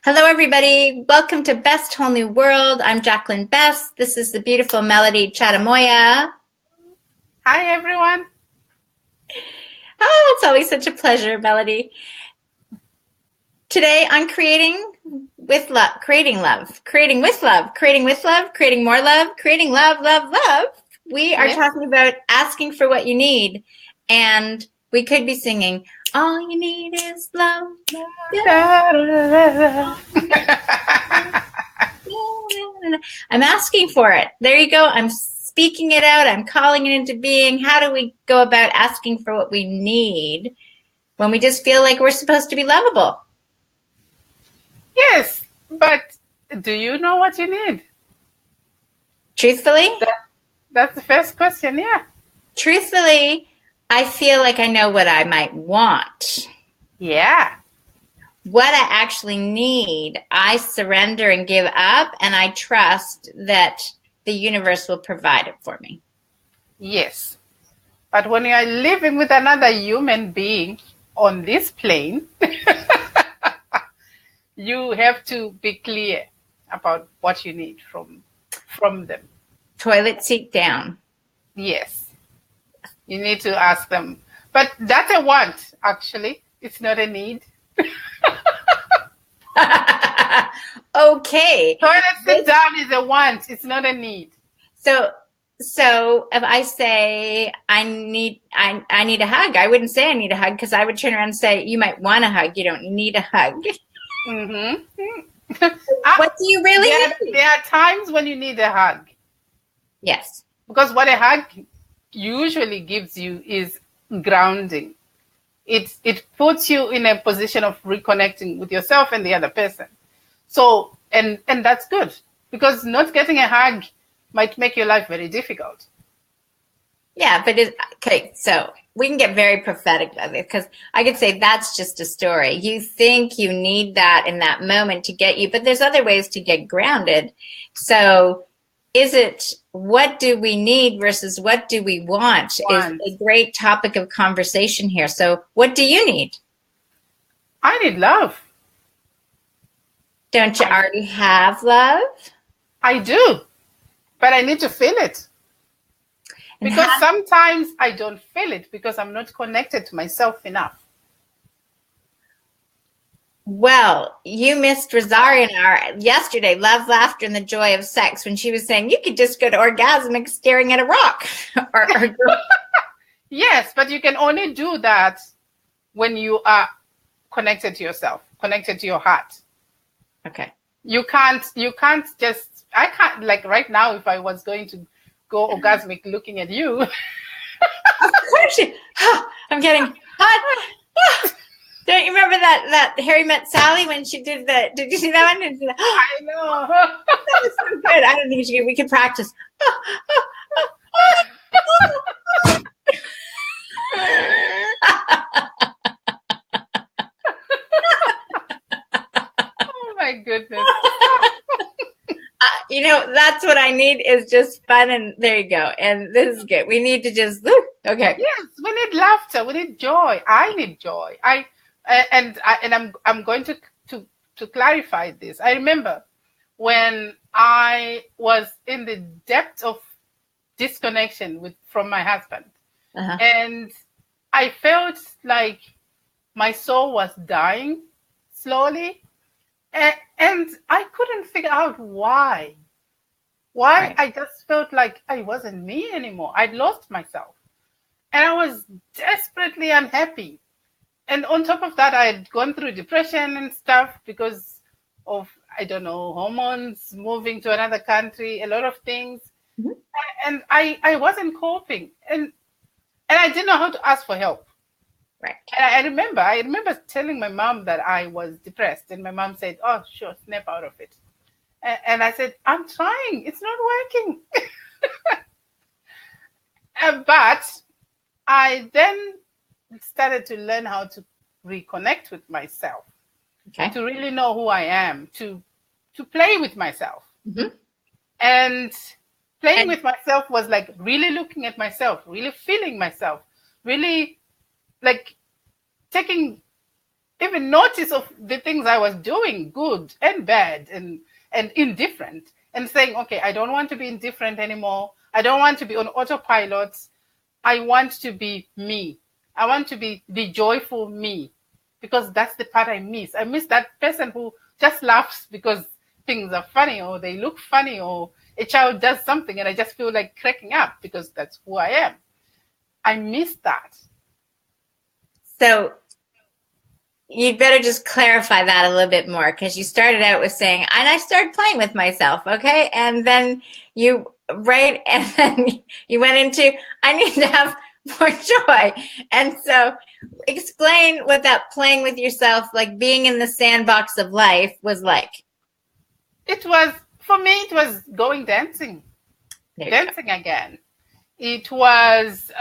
Hello, everybody. Welcome to Best Whole New World. I'm Jacqueline Best. This is the beautiful Melody Chadamoyo. Hi, everyone. Oh, it's always such a pleasure, Melody. Today, I'm creating with love, creating love, creating with love, creating with love, creating more love, creating love, love, love. We are talking about asking for what you need, and we could be singing, all you need is love. I'm asking for it. There you go. I'm speaking it out. I'm calling it into being. How do we go about asking for what we need when we just feel like we're supposed to be lovable? Yes, but do you know what you need? Truthfully? That's the first question, yeah. Truthfully, I feel like I know what I might want. Yeah. What I actually need, I surrender and give up, and I trust that the universe will provide it for me. Yes. But when you are living with another human being on this plane, you have to be clear about what you need from them. Toilet seat down. Yes. You need to ask them. But that's a want, actually. It's not a need. Okay. Toilet sit down is a want. It's not a need. So if I say I need a hug, I wouldn't say I need a hug because I would turn around and say, you might want a hug. You don't need a hug. Mm-hmm. What do you really need? There are times when you need a hug. Yes. Because what a hug usually gives you is grounding. It puts you in a position of reconnecting with yourself and the other person. So, and that's good because not getting a hug might make your life very difficult. Yeah, but okay, so we can get very prophetic about it because I could say that's just a story. You think you need that in that moment to get you, but there's other ways to get grounded. So is it what do we need versus what do we want is a great topic of conversation here. So what do you need? I need love. Don't you already have love? I do, but I need to feel it. Because sometimes I don't feel it because I'm not connected to myself enough. Well, you missed Rosario and our yesterday, love, laughter, and the joy of sex when she was saying you could just go to orgasmic staring at a rock. Yes, but you can only do that when you are connected to yourself, connected to your heart. Okay. You can't just, I can't, like right now, if I was going to go orgasmic looking at you. Of course I'm getting hot. Don't you remember that Harry Met Sally when she did did you see that one? I know. That was so good. I don't think we could practice. Oh my goodness. That's what I need is just fun, and there you go. And this is good. We need to just okay. Yes, we need laughter. We need joy. I need joy. I'm going to clarify this. I remember when I was in the depth of disconnection from my husband, and I felt like my soul was dying slowly, and I couldn't figure out why. Right. I just felt like I wasn't me anymore. I'd lost myself. And I was desperately unhappy. And on top of that, I had gone through depression and stuff because of, I don't know, hormones, moving to another country, a lot of things. Mm-hmm. And I wasn't coping. And I didn't know how to ask for help. Right. And I remember telling my mom that I was depressed. And my mom said, oh, sure, snap out of it. And I said, I'm trying. It's not working. But I then started to learn how to reconnect with myself, to really know who I am, to play with myself. Mm-hmm. And playing with myself was like really looking at myself, really feeling myself, really like taking even notice of the things I was doing, good and bad and indifferent, and saying, okay, I don't want to be indifferent anymore. I don't want to be on autopilot. I want to be me. I want to be the joyful me, because that's the part I miss. I miss that person who just laughs because things are funny, or they look funny, or a child does something and I just feel like cracking up because that's who I am. I miss that. So you'd better just clarify that a little bit more, because you started out with saying, and I started playing with myself, okay? And then you went into, I need to have more joy. And so explain what that playing with yourself, like being in the sandbox of life, was like. It was, for me, it was going dancing again. It was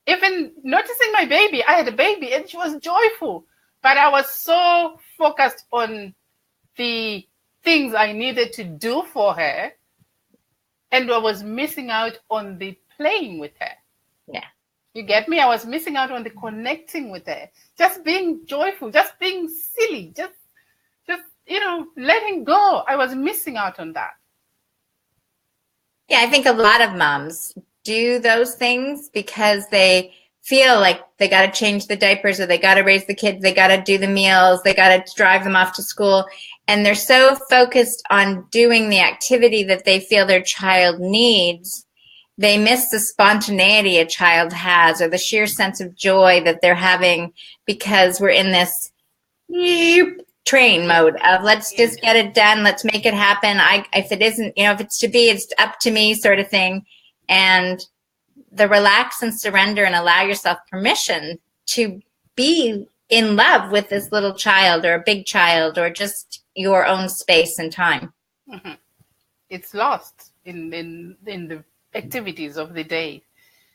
even noticing my baby. I had a baby and she was joyful, but I was so focused on the things I needed to do for her, and I was missing out on the playing with her. Yeah. You get me? I was missing out on the connecting with her, just being joyful, just being silly, just letting go. I was missing out on that. Yeah, I think a lot of moms do those things because they feel like they got to change the diapers, or they got to raise the kids, they got to do the meals, they got to drive them off to school. And they're so focused on doing the activity that they feel their child needs, they miss the spontaneity a child has, or the sheer sense of joy that they're having, because we're in this train mode of let's just get it done, let's make it happen. If it isn't, if it's to be, it's up to me, sort of thing. And the relax and surrender and allow yourself permission to be in love with this little child or a big child, or just your own space and time. Mm-hmm. It's lost in the activities of the day.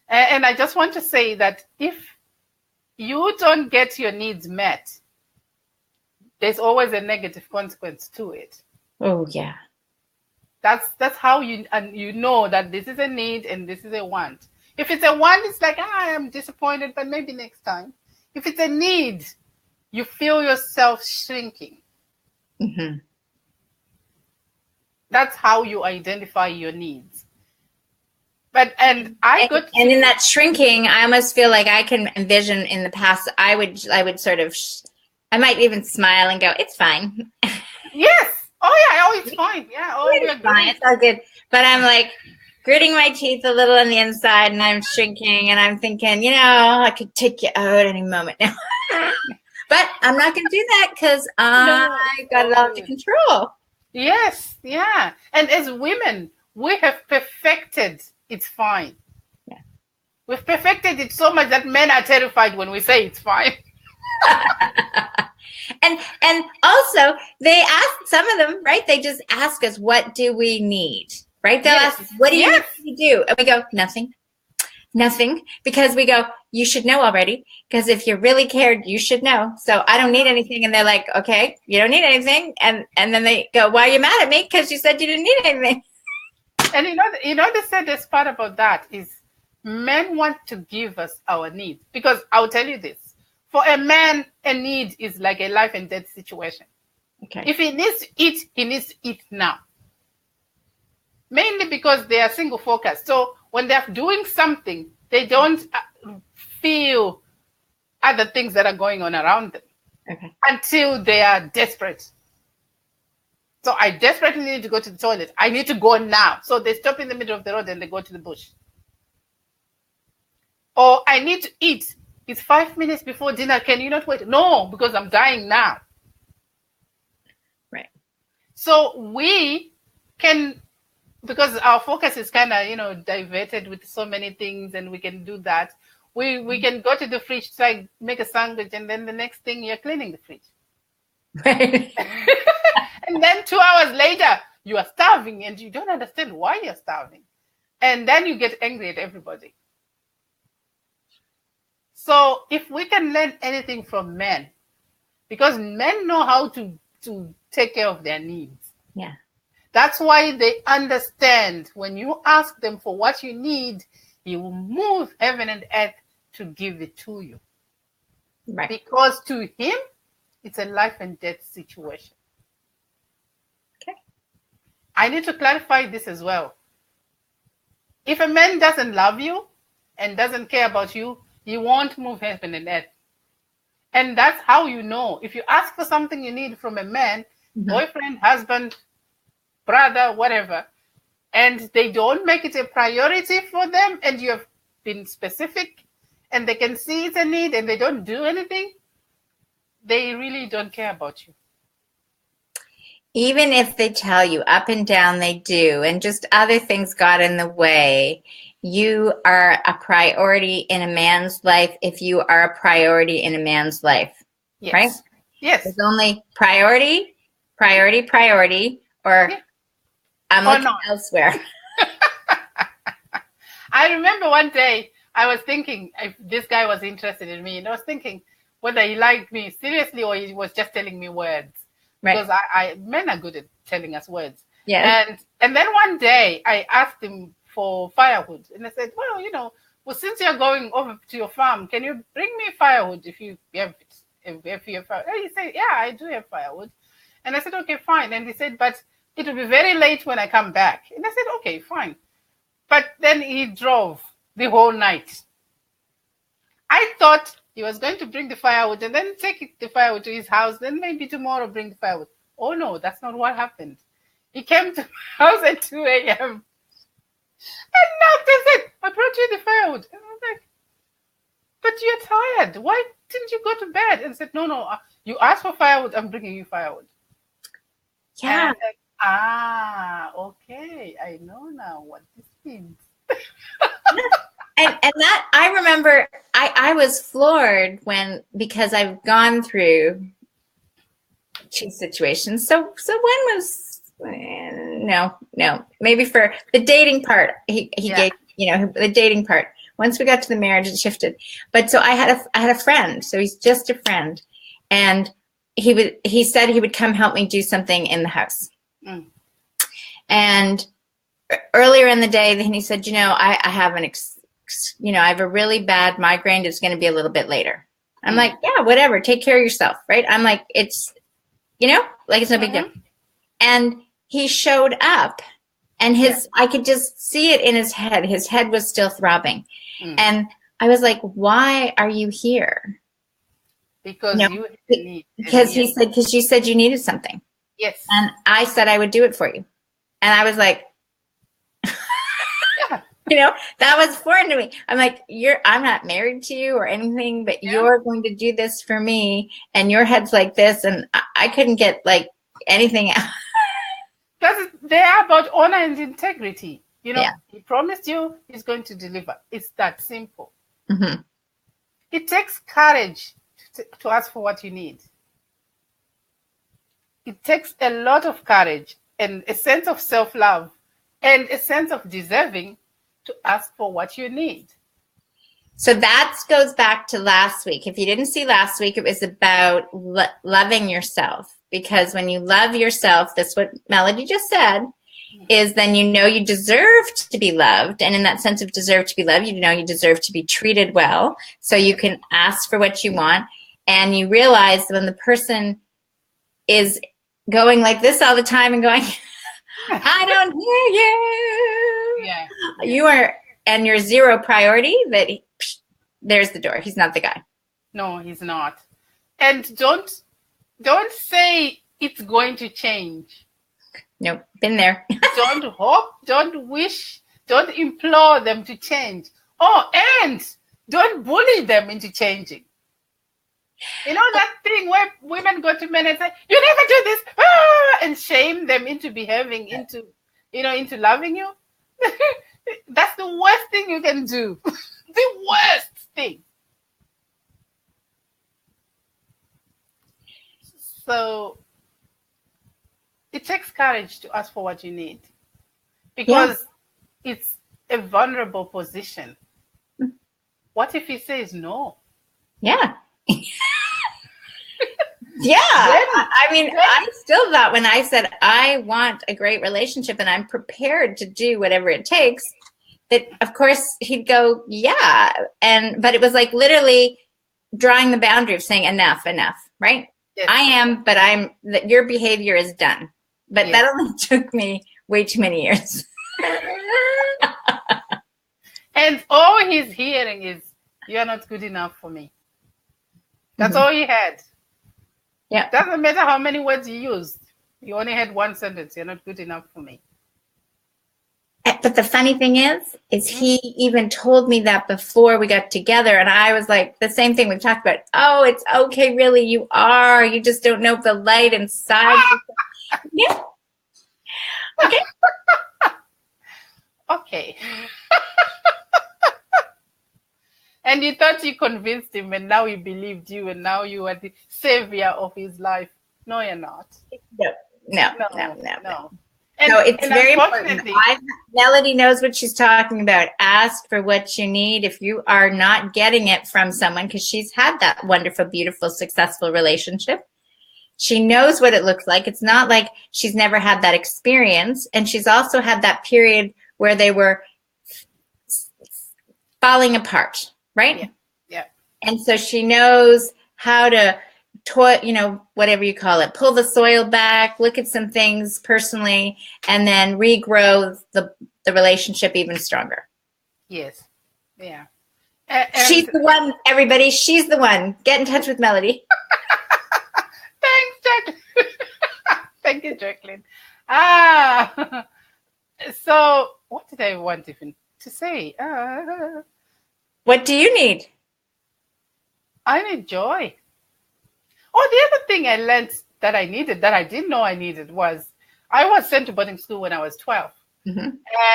And I just want to say that if you don't get your needs met, there's always a negative consequence to it. Oh, yeah. That's how you know that this is a need and this is a want. If it's a want, it's like, I am disappointed, but maybe next time. If it's a need, you feel yourself shrinking. Mm-hmm. That's how you identify your needs. And in that shrinking, I almost feel like I can envision in the past, I would sort of, I might even smile and go, it's fine. Yes. Oh yeah. Oh, it's fine. Yeah. Oh, it's fine. It's all good. But I'm like gritting my teeth a little on the inside, and I'm shrinking, and I'm thinking, I could take you out any moment now. But I'm not going to do that because I got it all under control. Yes. Yeah. And as women, we have perfected it's fine. Yeah. We've perfected it so much that men are terrified when we say it's fine. And also they ask, some of them, right? They just ask us, what do we need? Right? They'll ask, what do you need to do? And we go, nothing. Because we go, you should know already. Because if you really cared, you should know. So I don't need anything. And they're like, okay, you don't need anything. And then they go, why are you mad at me? Because you said you didn't need anything. And the saddest part about that is men want to give us our needs. Because I'll tell you this. For a man, a need is like a life and death situation. Okay. If he needs to eat, he needs to eat now. Mainly because they are single focused. So when they're doing something, they don't feel other things that are going on around them. Okay. Until they are desperate. So I desperately need to go to the toilet. I need to go now. So they stop in the middle of the road and they go to the bush. Or I need to eat. It's 5 minutes before dinner. Can you not wait? No, because I'm dying now. Right. So we can, because our focus is kind of, diverted with so many things, and we can do that. We can go to the fridge, try make a sandwich, and then the next thing you're cleaning the fridge. Right. And then 2 hours later, you are starving and you don't understand why you're starving. And then you get angry at everybody. So if we can learn anything from men, because men know how to take care of their needs. Yeah. That's why they understand when you ask them for what you need, he will move heaven and earth to give it to you. Right. Because to him, it's a life and death situation. Okay. I need to clarify this as well. If a man doesn't love you and doesn't care about you, he won't move heaven and earth. And that's how you know. If you ask for something you need from a man, boyfriend, husband, brother, whatever, and they don't make it a priority for them, and you have been specific, and they can see it's a need and they don't do anything, they really don't care about you. Even if they tell you up and down they do, and just other things got in the way, you are a priority in a man's life if you are a priority in a man's life. Yes. Right? Yes. There's only priority, or I'm looking elsewhere. I remember one day I was thinking if this guy was interested in me, and I was thinking whether he liked me seriously or he was just telling me words. Right. Because men are good at telling us words. Yeah. And then one day I asked him for firewood, and I said, well, since you're going over to your farm, can you bring me firewood if you have firewood? And he said, yeah, I do have firewood. And I said, okay, fine. And he said, but it will be very late when I come back. And I said, okay, fine. But then he drove the whole night. I thought he was going to bring the firewood and then take the firewood to his house. Then maybe tomorrow bring the firewood. Oh, no, that's not what happened. He came to my house at 2 a.m. and knocked and said, I brought you the firewood. And I was like, but you're tired. Why didn't you go to bed? And said, no, you asked for firewood. I'm bringing you firewood. Yeah. And okay. I know now what this means. And that, I remember, I was floored because I've gone through two situations. So when was, no, maybe for the dating part, he gave, the dating part. Once we got to the marriage, it shifted. But so I had a friend, so he's just a friend, and he said he would come help me do something in the house. Mm. And earlier in the day, then he said, I have I have a really bad migraine. It's going to be a little bit later. I'm like, yeah, whatever. Take care of yourself. Right. I'm like, it's, it's no big deal. And he showed up, and I could just see it in his head. His head was still throbbing. And I was like, why are you here? Because because you said you needed something. Yes. And I said I would do it for you. And I was like, that was foreign to me. I'm like, I'm not married to you or anything, but you're going to do this for me, and your head's like this, and I couldn't get like anything out. Because they are about honor and integrity. He promised you he's going to deliver. It's that simple. Mm-hmm. It takes courage to ask for what you need. It takes a lot of courage and a sense of self-love and a sense of deserving to ask for what you need. So that goes back to last week. If you didn't see last week, it was about loving yourself. Because when you love yourself, that's what Melody just said, is then you deserve to be loved. And in that sense of deserve to be loved, you deserve to be treated well. So you can ask for what you want. And you realize that when the person is going like this all the time and going, I don't hear you. Yeah. You are, and you're zero priority, there's the door. He's not the guy. No, he's not. And don't say it's going to change. Nope. Been there. Don't hope, don't wish, don't implore them to change. Oh, and don't bully them into changing. That thing where women go to men and say, you never do this, and shame them into behaving, into loving you. That's the worst thing you can do. The worst thing. So it takes courage to ask for what you need, because it's a vulnerable position. What if he says no? Yeah. Yeah. I still thought when I said I want a great relationship and I'm prepared to do whatever it takes, that of course he'd go, yeah. But it was like literally drawing the boundary of saying enough, right? Yes. I am, but your behavior is done. But Yes. that only took me way too many years. And all he's hearing is, you're not good enough for me. That's all he had. Yeah. Doesn't matter how many words you used. You only had one sentence. You're not good enough for me. But the funny thing is he even told me that before we got together. And I was like, the same thing we've talked about. Oh, it's okay, really, you are. You just don't know the light inside. Yeah. Okay. Okay. And you thought you convinced him, and now he believed you, and now you are the savior of his life. No, you're not. No. And, so it's and very important. Melody knows what she's talking about. Ask for what you need if you are not getting it from someone, because she's had that wonderful, beautiful, successful relationship. She knows what it looks like. It's not like she's never had that experience. And she's also had that period where they were falling apart, right? Yeah. And so she knows how to whatever you call it, pull the soil back, look at some things personally, and then regrow the relationship even stronger. Yes. Yeah. She's the one, everybody. She's the one. Get in touch with Melody. Thanks, Jacqueline. Thank you, Jacqueline. So what did I want even to say? What do you need? I need joy. Oh, the other thing I learned that I needed, that I didn't know I needed, was I was sent to boarding school when I was 12. Mm-hmm.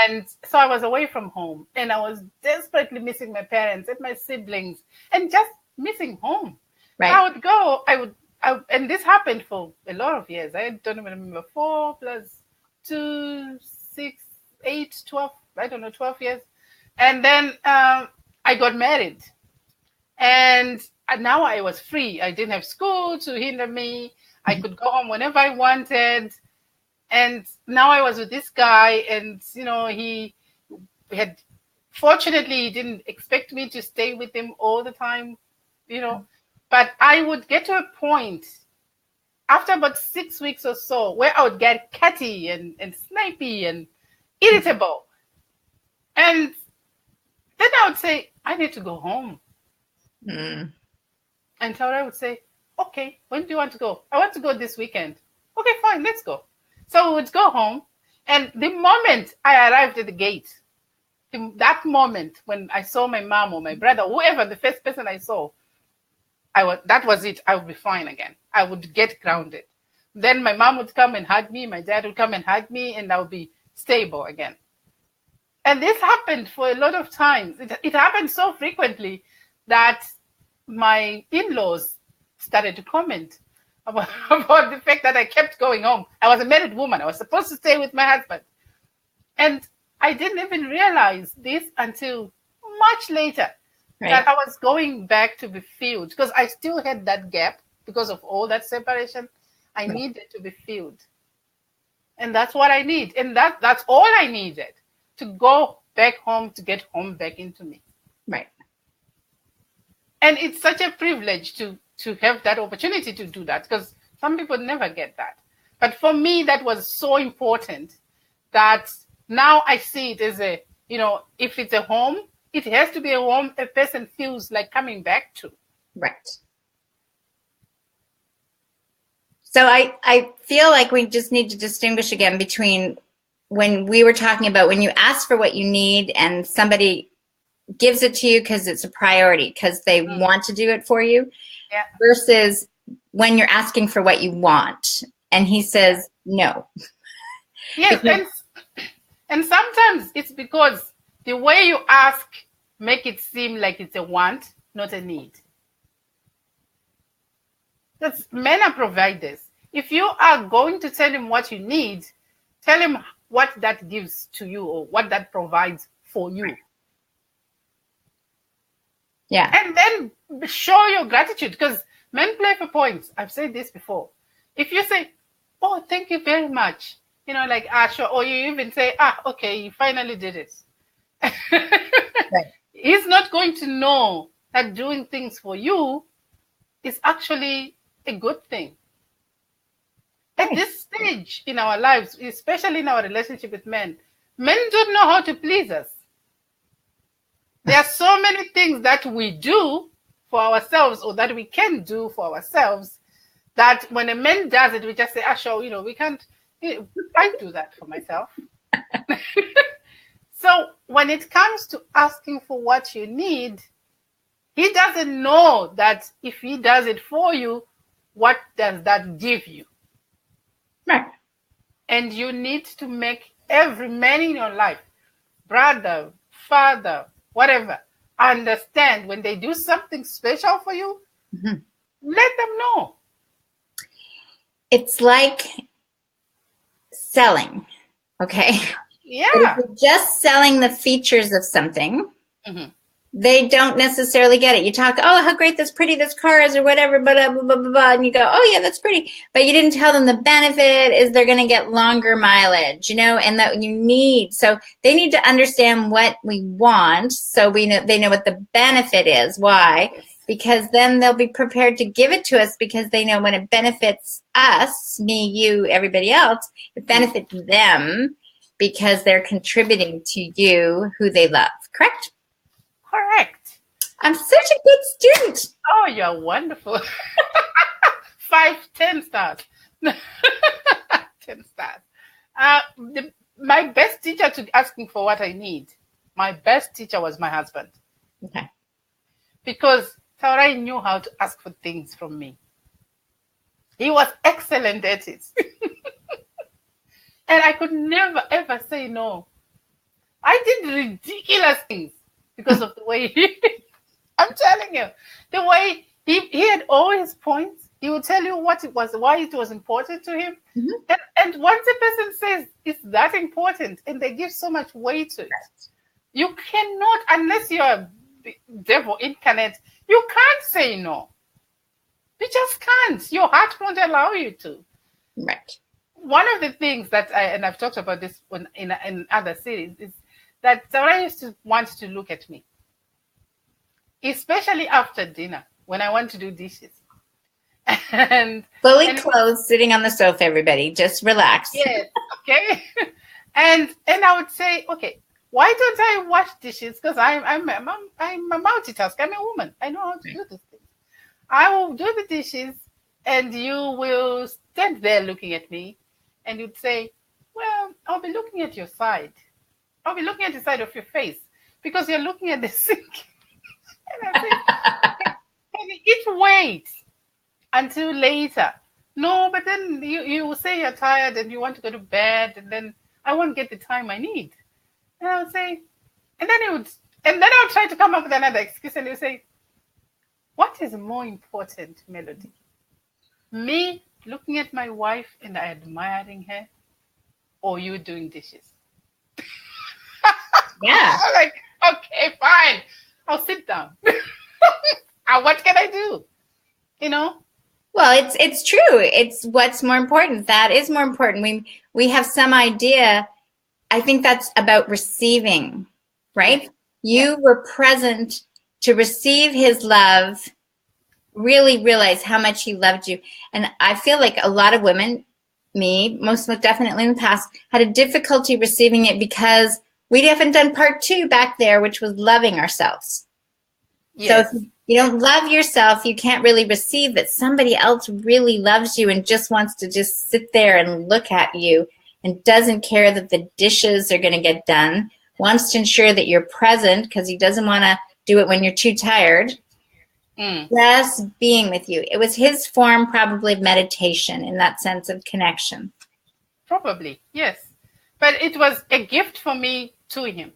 And so I was away from home, and I was desperately missing my parents and my siblings and just missing home. Right. I would go, and this happened for a lot of years. I don't even remember, 4 plus 2, 6, 8, 12, I don't know, 12 years. And then I got married. And now I was free. I didn't have school to hinder me. I could go home whenever I wanted. And now I was with this guy, and he had, fortunately, he didn't expect me to stay with him all the time, But I would get to a point after about 6 weeks or so where I would get catty and snipey and irritable. And then I would say, I need to go home. Mm. And Taura would say, okay, when do you want to go? I want to go this weekend. Okay, fine, let's go. So we would go home. And the moment I arrived at the gate, that moment when I saw my mom or my brother, whoever, the first person I saw, that was it. I would be fine again. I would get grounded. Then my mom would come and hug me. My dad would come and hug me, and I would be stable again. And this happened for a lot of times. It happened so frequently that my in-laws started to comment about the fact that I kept going home. I was a married woman. I was supposed to stay with my husband. And I didn't even realize this until much later, right, that I was going back to be filled, because I still had that gap because of all that separation. I needed to be filled. And that's what I need. And that's all I needed, to go back home, to get home back into me. Right. And it's such a privilege to have that opportunity to do that, because some people never get that. But for me, that was so important that now I see it as if it's a home, it has to be a home a person feels like coming back to. Right. So I feel like we just need to distinguish again between when we were talking about when you ask for what you need and somebody gives it to you because it's a priority, because they want to do it for you, versus when you're asking for what you want and he says no. Yes, and sometimes it's because the way you ask make it seem like it's a want, not a need. Because men are providers. If you are going to tell him what you need, tell him what that gives to you or what that provides for you. Yeah. And then show your gratitude, because men play for points. I've said this before. If you say, oh, thank you very much, like, sure, or you even say, okay, you finally did it. Right. He's not going to know that doing things for you is actually a good thing. At this stage in our lives, especially in our relationship with men don't know how to please us. There are so many things that we do for ourselves, or that we can do for ourselves, that when a man does it, we just say, sure, we can't, I do that for myself. So when it comes to asking for what you need, he doesn't know that if he does it for you, what does that give you? Right. And you need to make every man in your life, brother, father, whatever, understand when they do something special for you, let them know. It's like selling, okay? Yeah. But if you're just selling the features of something, they don't necessarily get it. You talk, oh, how great this car is, or whatever, blah, blah, blah, blah, blah, and you go, oh, yeah, that's pretty. But you didn't tell them the benefit is they're going to get longer mileage, and that you need. So they need to understand what we want, so they know what the benefit is. Why? Because then they'll be prepared to give it to us, because they know when it benefits us, me, you, everybody else, it benefits them because they're contributing to you who they love. Correct? Correct. I'm such a good student. Oh, you're wonderful. 5, 10 stars. 10 stars. My best teacher to asking for what I need, my best teacher was my husband. Okay. Because Taurai knew how to ask for things from me. He was excellent at it. And I could never, ever say no. I did ridiculous things because of the way I'm telling you, the way he had always points. He would tell you what it was, why it was important to him. And once a person says it's that important, and they give so much weight to it, you cannot, unless you're a devil incarnate, you can't say no. You just can't. Your heart won't allow you to. Right. One of the things that I've talked about this in other series, is that Sarah used to want to look at me, especially after dinner when I want to do dishes. And fully clothed, sitting on the sofa, everybody. Just relax. Yes, okay. And I would say, okay, why don't I wash dishes? Because I'm a multitasker. I'm a woman. I know how to do this thing. I will do the dishes, and you will stand there looking at me, and you'd say, well, I'll be looking at your side. I'll be looking at the side of your face, because you're looking at the sink. And I say, can it wait until later? No, but then you will say you're tired and you want to go to bed, and then I won't get the time I need. And I would say, and then I would try to come up with another excuse, and you say, what is more important, Melody? Me looking at my wife and admiring her, or you doing dishes? Yeah. I'm like, okay, fine. I'll sit down. What can I do? Well, it's true. It's what's more important. That is more important. We have some idea. I think that's about receiving, right? You were present to receive his love, really realize how much he loved you. And I feel like a lot of women, me, most definitely in the past, had a difficulty receiving it because we haven't done part 2 back there, which was loving ourselves. Yes. So if you don't love yourself, you can't really receive that somebody else really loves you and just wants to just sit there and look at you and doesn't care that the dishes are going to get done, wants to ensure that you're present because he doesn't want to do it when you're too tired. Just being with you. It was his form probably of meditation in that sense of connection. Probably, yes. But it was a gift for me to him.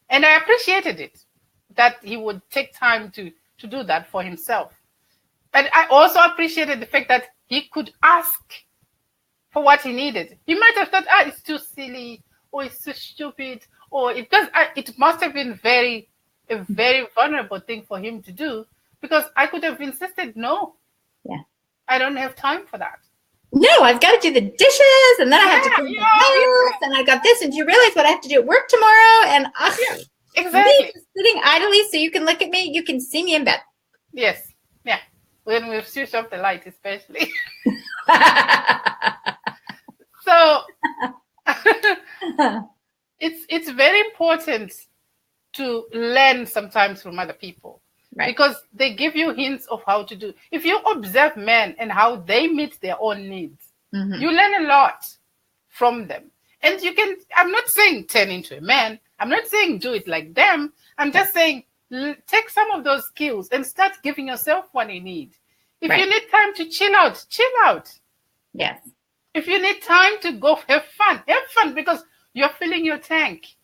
And I appreciated it, that he would take time to do that for himself. But I also appreciated the fact that he could ask for what he needed. He might have thought, it's too silly, or it's too stupid, or it must have been a very vulnerable thing for him to do, because I could have insisted, no. Yeah. I don't have time for that. No, I've got to do the dishes, and then I have to clean the house, and I got this, and do you realize what I have to do at work tomorrow? And exactly. Sitting idly so you can look at me, you can see me in bed. Yes. Yeah. When we've switched off the light, especially. So it's very important to learn sometimes from other people, right. because they give you hints of how to do. If you observe men and how they meet their own needs, you learn a lot from them. And you can, I'm not saying turn into a man. I'm not saying do it like them. I'm just saying take some of those skills and start giving yourself what you need. If you need time to chill out, chill out. Yes. If you need time to go have fun, because you're filling your tank.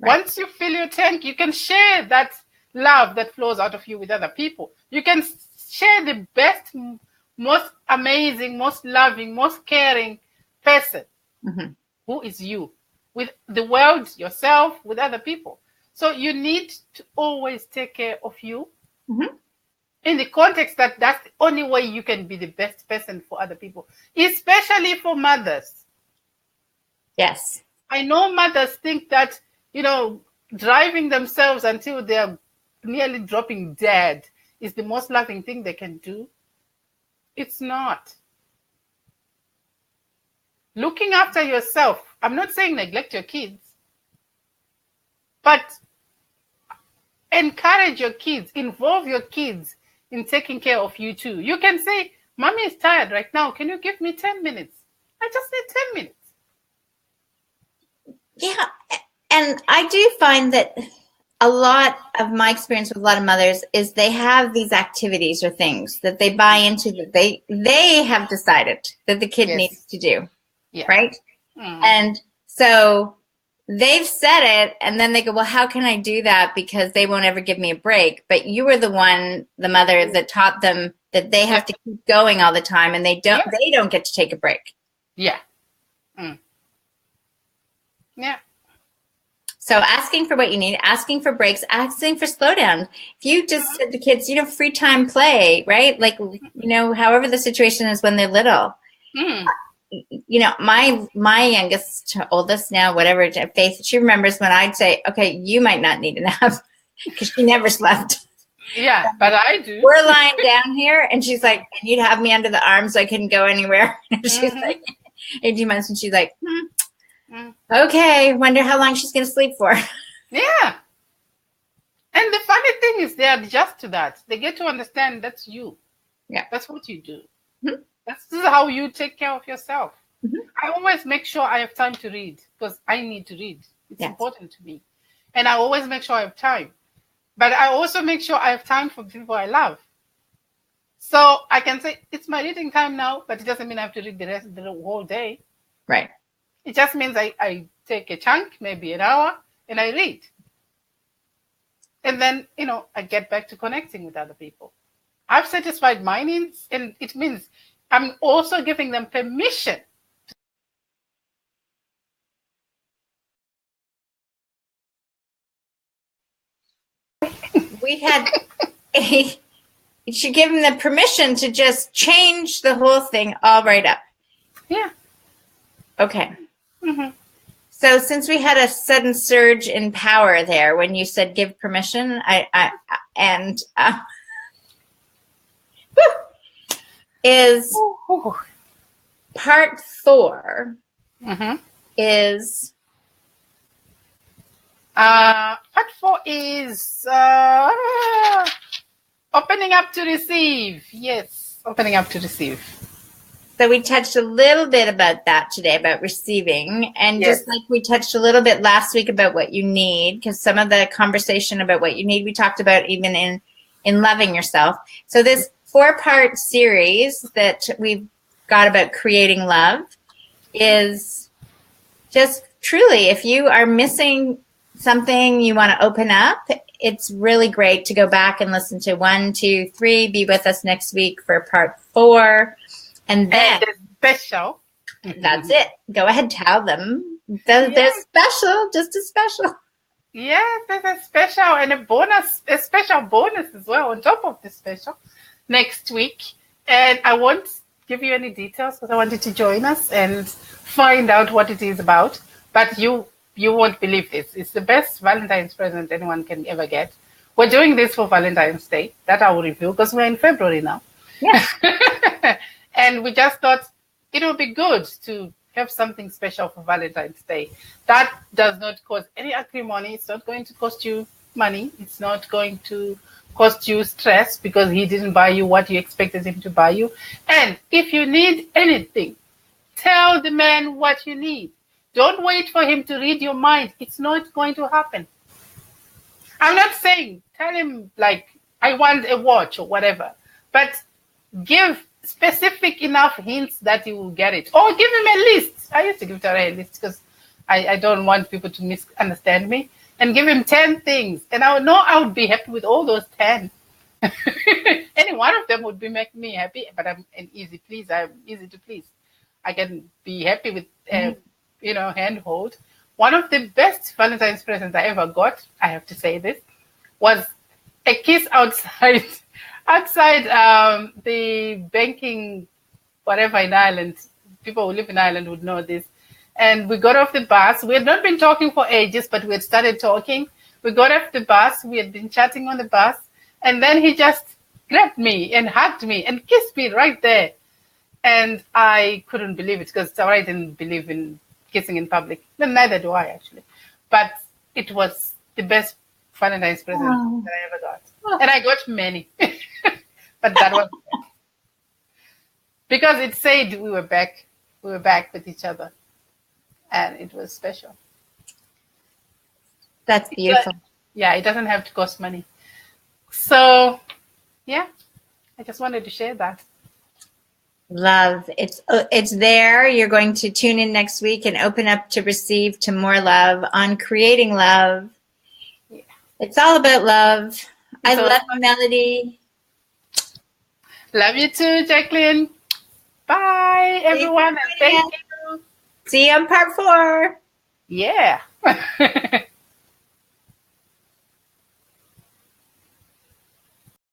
Right. Once you fill your tank, you can share that love that flows out of you with other people. You can share the best, most amazing, most loving, most caring person who is you, with the world, yourself, with other people. So you need to always take care of you in the context that that's the only way you can be the best person for other people, especially for mothers. Yes. I know mothers think that, driving themselves until they're nearly dropping dead is the most loving thing they can do. It's not. Looking after yourself, I'm not saying neglect your kids, but encourage your kids, involve your kids in taking care of you too. You can say, Mommy is tired right now. Can you give me 10 minutes? I just need 10 minutes. Yeah. And I do find that a lot of my experience with a lot of mothers is they have these activities or things that they buy into that they have decided that the kid needs to do. Yeah. Right? And so they've said it, and then they go, well, how can I do that? Because they won't ever give me a break. But you were the mother that taught them that they have to keep going all the time, and they don't get to take a break. Yeah. Yeah. So asking for what you need, asking for breaks, asking for slowdown. If you just said to kids, free time play, right? Like, however the situation is when they're little. My youngest, oldest now, whatever, Faith, she remembers when I'd say, okay, you might not need a nap, because she never slept. Yeah, but I do. We're lying down here, and she's like, and you'd have me under the arm so I couldn't go anywhere. She's like, 18 months, and she's like, okay, wonder how long she's going to sleep for. Yeah. And the funny thing is they adjust to that. They get to understand that's you. Yeah. That's what you do. This is how you take care of yourself. I always make sure I have time to read, because I need to read. It's important to me. And I always make sure I have time. But I also make sure I have time for people I love. So I can say, it's my reading time now, but it doesn't mean I have to read the rest of the whole day. Right. It just means I take a chunk, maybe an hour, and I read. And then, I get back to connecting with other people. I've satisfied my needs, and it means I'm also giving them permission. You should give them the permission to just change the whole thing all right up. Yeah. Okay. So since we had a sudden surge in power there when you said give permission, is part 4 is part 4 is opening up to receive. Yes, opening up to receive. So we touched a little bit about that today, about receiving. And just like we touched a little bit last week about what you need, because some of the conversation about what you need, we talked about even in loving yourself. So this 4-part series that we've got about creating love is just truly, if you are missing something you want to open up, it's really great to go back and listen to 1, 2, 3. Be with us next week for part 4. And then special. That's it. Go ahead, tell them. They're special, just as special. Yes, there's a special and a special bonus as well on top of the special next week. And I won't give you any details because I want you to join us and find out what it is about. But you won't believe this. It's the best Valentine's present anyone can ever get. we're doing this for Valentine's Day. That I will reveal because we're in February now. Yeah. And we just thought it would be good to have something special for Valentine's Day. That does not cost any acrimony. It's not going to cost you money. It's not going to cost you stress because he didn't buy you what you expected him to buy you. And if you need anything, tell the man what you need. Don't wait for him to read your mind. It's not going to happen. I'm not saying tell him like I want a watch or whatever, but give specific enough hints that he will get it. Or give him a list. I used to give Tara a list because I don't want people to misunderstand me. And give him 10 things. And I would know I would be happy with all those 10. Any one of them would be making me happy. But I'm an easy pleaser. I'm easy to please. I can be happy with, handhold. One of the best Valentine's presents I ever got, I have to say this, was a kiss outside the banking, whatever in Ireland. People who live in Ireland would know this. And we got off the bus. We had not been talking for ages, but we had started talking. We got off the bus. We had been chatting on the bus. And then he just grabbed me and hugged me and kissed me right there. And I couldn't believe it because I didn't believe in kissing in public. Well, neither do I, actually. But it was the best Valentine's present that I ever got. And I got many. But that was because it said we were back with each other, and it was special. That's beautiful. It doesn't have to cost money. So, I just wanted to share that. Love. It's there. You're going to tune in next week and open up to receive to more love on creating love. Yeah. It's all about love. I love you, Melody. Love you too, Jacqueline. Bye, everyone. And thank you. See you on part 4. Yeah.